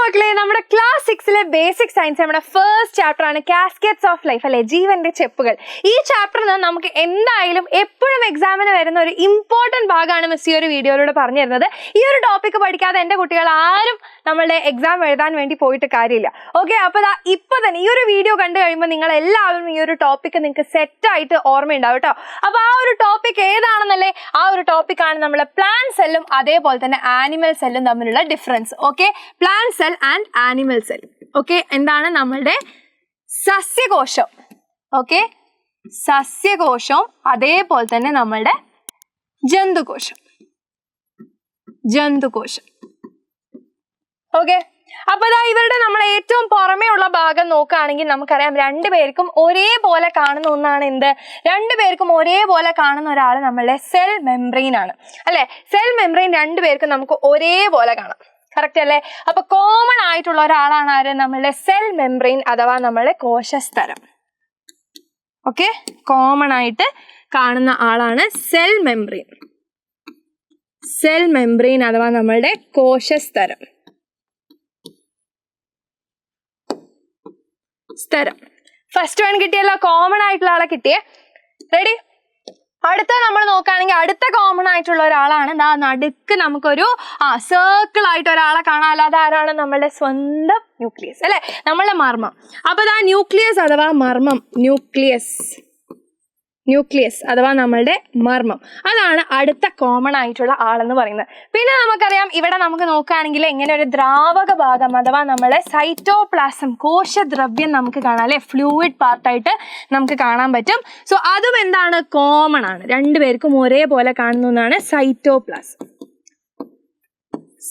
മക്കളെ, നമ്മുടെ class 6 basic science നമ്മുടെ ഫസ്റ്റ് ചാപ്റ്റർ ആണ് കാസ്കേഡ്സ് ഓഫ് ലൈഫ്, അല്ലെ, ജീവന്റെ ചെപ്പുകൾ. ഈ ചാപ്റ്ററിൽ നിന്ന് നമുക്ക് എന്തായാലും എപ്പോഴും എക്സാമിന് വരുന്ന ഒരു ഇമ്പോർട്ടന്റ് ഭാഗമാണ് മിസ് ഈ ഒരു വീഡിയോയിലൂടെ പറഞ്ഞു തരുന്നത്. ഈ ഒരു ടോപ്പിക് പഠിക്കാതെ എൻ്റെ കുട്ടികൾ ആരും നമ്മളുടെ എക്സാം എഴുതാൻ വേണ്ടി പോയിട്ട് കാര്യമില്ല. ഓക്കെ, അപ്പോൾ ഇപ്പൊ തന്നെ ഈ ഒരു വീഡിയോ കണ്ടു കഴിയുമ്പോൾ നിങ്ങൾ എല്ലാവരും ഈ ഒരു ടോപ്പിക് നിങ്ങൾക്ക് സെറ്റ് ആയിട്ട് ഓർമ്മയുണ്ടാവും കേട്ടോ. അപ്പൊ ആ ഒരു ടോപ്പിക് ഏതാണെന്നല്ലേ, ആ ഒരു ടോപ്പിക്കാണ് നമ്മളെ പ്ലാന്റ് സെല്ലും അതേപോലെ തന്നെ ആനിമൽ സെല്ലും തമ്മിലുള്ള difference. Okay, plant cell and animal cell. Okay, എന്താണ് നമ്മളുടെ സസ്യകോശം. ഓക്കെ, സസ്യകോശം അതേപോലെ തന്നെ നമ്മളുടെ ജന്തുകോശം. ഓക്കെ, അപ്പൊ ഇവരുടെ നമ്മൾ ഏറ്റവും പുറമേ ഉള്ള ഭാഗം നോക്കുകയാണെങ്കിൽ നമുക്കറിയാം രണ്ടുപേർക്കും ഒരേപോലെ കാണുന്ന ഒന്നാണ് എന്ത്, രണ്ടുപേർക്കും ഒരേപോലെ കാണുന്ന ഒരാൾ നമ്മളുടെ സെൽ മെംബ്രെയിൻ ആണ്, അല്ലെ. സെൽ മെംബ്രെയിൻ രണ്ടുപേർക്കും നമുക്ക് ഒരേപോലെ കാണാം, കറക്റ്റ് അല്ലേ. അപ്പൊ കോമൺ ആയിട്ടുള്ള ഒരാളാണ് ആര്, നമ്മളുടെ സെൽ മെംബ്രെയിൻ അഥവാ നമ്മളുടെ കോശസ്തരം. ഓക്കെ, കോമൺ ആയിട്ട് കാണുന്ന ആളാണ് സെൽ മെംബ്രെയിൻ. സെൽ മെംബ്രെയിൻ അഥവാ നമ്മളുടെ കോശസ്തരം. ഫസ്റ്റ് വൺ കിട്ടിയല്ലോ, കോമൺ ആയിട്ടുള്ള ആളെ കിട്ടിയേ. റെഡി? അടുത്ത നമ്മൾ നോക്കുകയാണെങ്കിൽ അടുത്ത കോമൺ ആയിട്ടുള്ള ഒരാളാണ് നടുക്ക് നമുക്കൊരു സർക്കിൾ ആയിട്ട് ഒരാളെ കാണാമല്ലോ. അതാരാണ്, നമ്മളുടെ സ്വന്തം ന്യൂക്ലിയസ്, അല്ലെ, നമ്മളുടെ മർമ്മം. അപ്പൊ ന്യൂക്ലിയസ് അഥവാ മർമ്മം, ന്യൂക്ലിയസ് അഥവാ നമ്മളുടെ മർമ്മം, അതാണ് അടുത്ത കോമൺ ആയിട്ടുള്ള ആളെന്ന് പറയുന്നത്. പിന്നെ നമുക്കറിയാം ഇവിടെ നമുക്ക് നോക്കുകയാണെങ്കിൽ ഇങ്ങനെ ഒരു ദ്രാവക ഭാഗം അഥവാ നമ്മളെ സൈറ്റോപ്ലാസം, കോശദ്രവ്യം നമുക്ക് കാണാം, അല്ലെ, ഫ്ലൂയിഡ് പാർട്ടായിട്ട് നമുക്ക് കാണാൻ പറ്റും. സോ അതും എന്താണ്, കോമൺ ആണ്, രണ്ടുപേർക്കും ഒരേപോലെ കാണുന്ന ഒന്നാണ്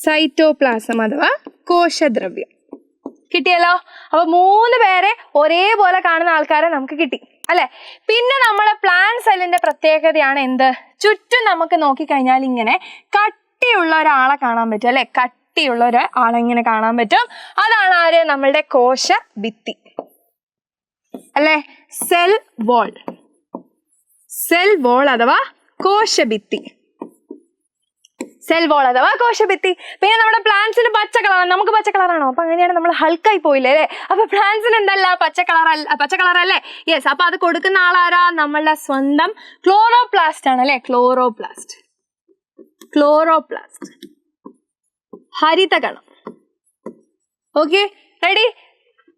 സൈറ്റോപ്ലാസം അഥവാ കോശദ്രവ്യം. കിട്ടിയല്ലോ. അപ്പൊ 3 പേരെ ഒരേപോലെ കാണുന്ന ആൾക്കാരെ നമുക്ക് കിട്ടി, അല്ലെ. പിന്നെ നമ്മളെ പ്ലാന്റ് സെല്ലിന്റെ പ്രത്യേകതയാണ് എന്ത്, ചുറ്റും നമുക്ക് നോക്കിക്കഴിഞ്ഞാൽ ഇങ്ങനെ കട്ടിയുള്ള ഒരാളെ കാണാൻ പറ്റും, അല്ലെ, കട്ടിയുള്ള ഒരാളെ ഇങ്ങനെ കാണാൻ പറ്റും. അതാണ് ആര്, നമ്മളുടെ കോശഭിത്തി, അല്ലെ, സെൽ വോൾ അഥവാ കോശഭിത്തി. പിന്നെ നമ്മുടെ പ്ലാന്റ്സിന് പച്ച കളറാണ്, നമുക്ക് പച്ച കളറാണോ? അപ്പൊ അങ്ങനെയാണ് നമ്മൾ ഹൾക്കായി പോയില്ലേ, അല്ലെ. അപ്പൊ പ്ലാന്റ്സിന് എന്തല്ല, പച്ച കളർ അല്ലേ. യെസ്, അപ്പൊ അത് കൊടുക്കുന്ന ആളാരാ, നമ്മളുടെ സ്വന്തം ക്ലോറോപ്ലാസ്റ്റ് ആണ്, അല്ലെ, ക്ലോറോപ്ലാസ്റ്റ്, ഹരിതകണം. Okay, ready?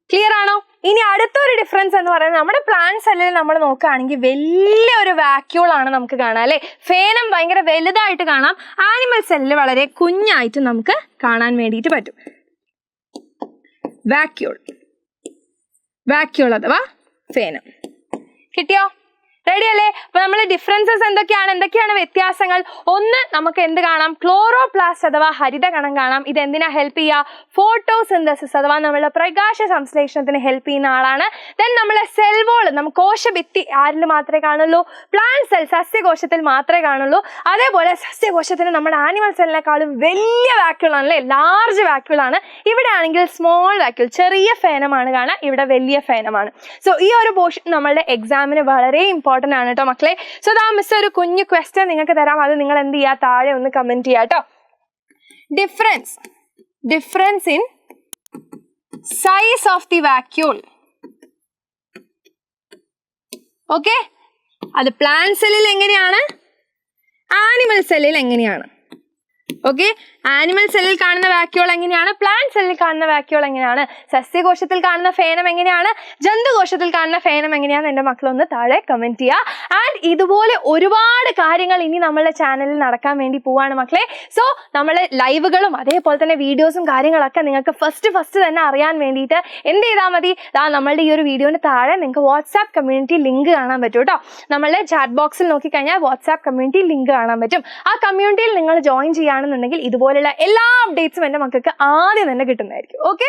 ക്ലിയർ ആണോ? ഇനി അടുത്തൊരു ഡിഫറൻസ് എന്ന് പറയുന്നത് നമ്മുടെ പ്ലാന്റ് സെല്ലിൽ നമ്മൾ നോക്കുകയാണെങ്കിൽ വലിയൊരു വാക്യൂൾ ആണ് നമുക്ക് കാണാം, അല്ലെ. ഫേനം ഭയങ്കര വലുതായിട്ട് കാണാം, ആനിമൽ സെല്ലിൽ വളരെ കുഞ്ഞായിട്ട് നമുക്ക് കാണാൻ വേണ്ടിയിട്ട് പറ്റും. വാക്യൂൾ അഥവാ ഫേനം. കിട്ടിയോ? റെഡി അല്ലേ? അപ്പൊ നമ്മൾ ഡിഫറൻസസ് എന്തൊക്കെയാണ് വ്യത്യാസങ്ങൾ? ഒന്ന്, നമുക്ക് എന്ത് കാണാം, ക്ലോറോപ്ലാസ്റ്റ് അഥവാ ഹരിതകണം കാണാം. ഇത് എന്തിനാ ഹെൽപ്പ് ചെയ്യുക, ഫോട്ടോസിന്തസിസ് അഥവാ നമ്മളുടെ പ്രകാശ സംശ്ലേഷണത്തിന് ഹെൽപ്പ് ചെയ്യുന്ന ആളാണ്. ദെൻ നമ്മളെ സെൽ വോൾ, നമുക്ക് കോശഭിത്തി ആരിൽ മാത്രമേ കാണുള്ളൂ, പ്ലാന്റ് സെൽ സസ്യകോശത്തിൽ മാത്രമേ കാണുള്ളൂ. അതേപോലെ സസ്യകോശത്തിന് നമ്മുടെ ആനിമൽ സെല്ലിനെക്കാളും വലിയ വാക്യൂൾ ആണ്, അല്ലെ, ലാർജ് വാക്യൂൾ ആണ്. ഇവിടെ ആണെങ്കിൽ സ്മോൾ വാക്യൂൾ, ചെറിയ ഫേനമാണ് കാണാം, ഇവിടെ വലിയ ഫേനമാണ്. സോ ഈ ഒരു പോർഷൻ നമ്മളുടെ എക്സാമിന് വളരെ ഇമ്പോർട്ടൻ്റ് ആണ് കേട്ടോ മക്കളെ. സോ മിസ് ഒരു കുഞ്ഞു ക്വസ്റ്റ്യൻ നിങ്ങൾക്ക് തരാം, അത് നിങ്ങൾ എന്ത് ചെയ്യുക, താഴെ ഒന്ന് കമന്റ് ചെയ്യുക കേട്ടോ. Difference in size of the vacuole. Okay, അത് പ്ലാന്റ് സെല്ലിൽ എങ്ങനെയാണ്, ആനിമൽ സെല്ലിൽ എങ്ങനെയാണ്. ഓക്കെ, ആനിമൽ സെല്ലിൽ കാണുന്ന വാക്യൂൾ എങ്ങനെയാണ്, പ്ലാന്റ് സെല്ലിൽ കാണുന്ന വാക്യൂൾ എങ്ങനെയാണ്, സസ്യകോശത്തിൽ കാണുന്ന ഫേനം എങ്ങനെയാണ്, ജന്തുകോശത്തിൽ കാണുന്ന ഫേനം എങ്ങനെയാണ്, എൻ്റെ മക്കളൊന്ന് താഴെ കമന്റ് ചെയ്യുക. ആൻഡ് ഇതുപോലെ ഒരുപാട് കാര്യങ്ങൾ ഇനി നമ്മളുടെ ചാനലിൽ നടക്കാൻ വേണ്ടി പോവാണ് മക്കളെ. സോ നമ്മൾ ലൈവുകളും അതേപോലെ തന്നെ വീഡിയോസും കാര്യങ്ങളൊക്കെ നിങ്ങൾക്ക് ഫസ്റ്റ് തന്നെ അറിയാൻ വേണ്ടിയിട്ട് എന്ത് ചെയ്താൽ മതി, നമ്മളുടെ ഈ ഒരു വീഡിയോന് താഴെ നിങ്ങൾക്ക് വാട്സാപ്പ് കമ്മ്യൂണിറ്റി ലിങ്ക് കാണാൻ പറ്റും കേട്ടോ. നമ്മളുടെ ചാറ്റ് ബോക്സിൽ നോക്കിക്കഴിഞ്ഞാൽ വാട്സാപ്പ് കമ്മ്യൂണിറ്റി ലിങ്ക് കാണാൻ പറ്റും. ആ കമ്മ്യൂണിറ്റിയിൽ നിങ്ങൾ ജോയിൻ ചെയ്യുകയാണെന്നുണ്ടെങ്കിൽ ഇതുപോലുള്ള എല്ലാ അപ്ഡേറ്റ്സും എൻ്റെ മക്കൾക്ക് ആദ്യം തന്നെ കിട്ടുന്നതായിരിക്കും. ഓക്കെ.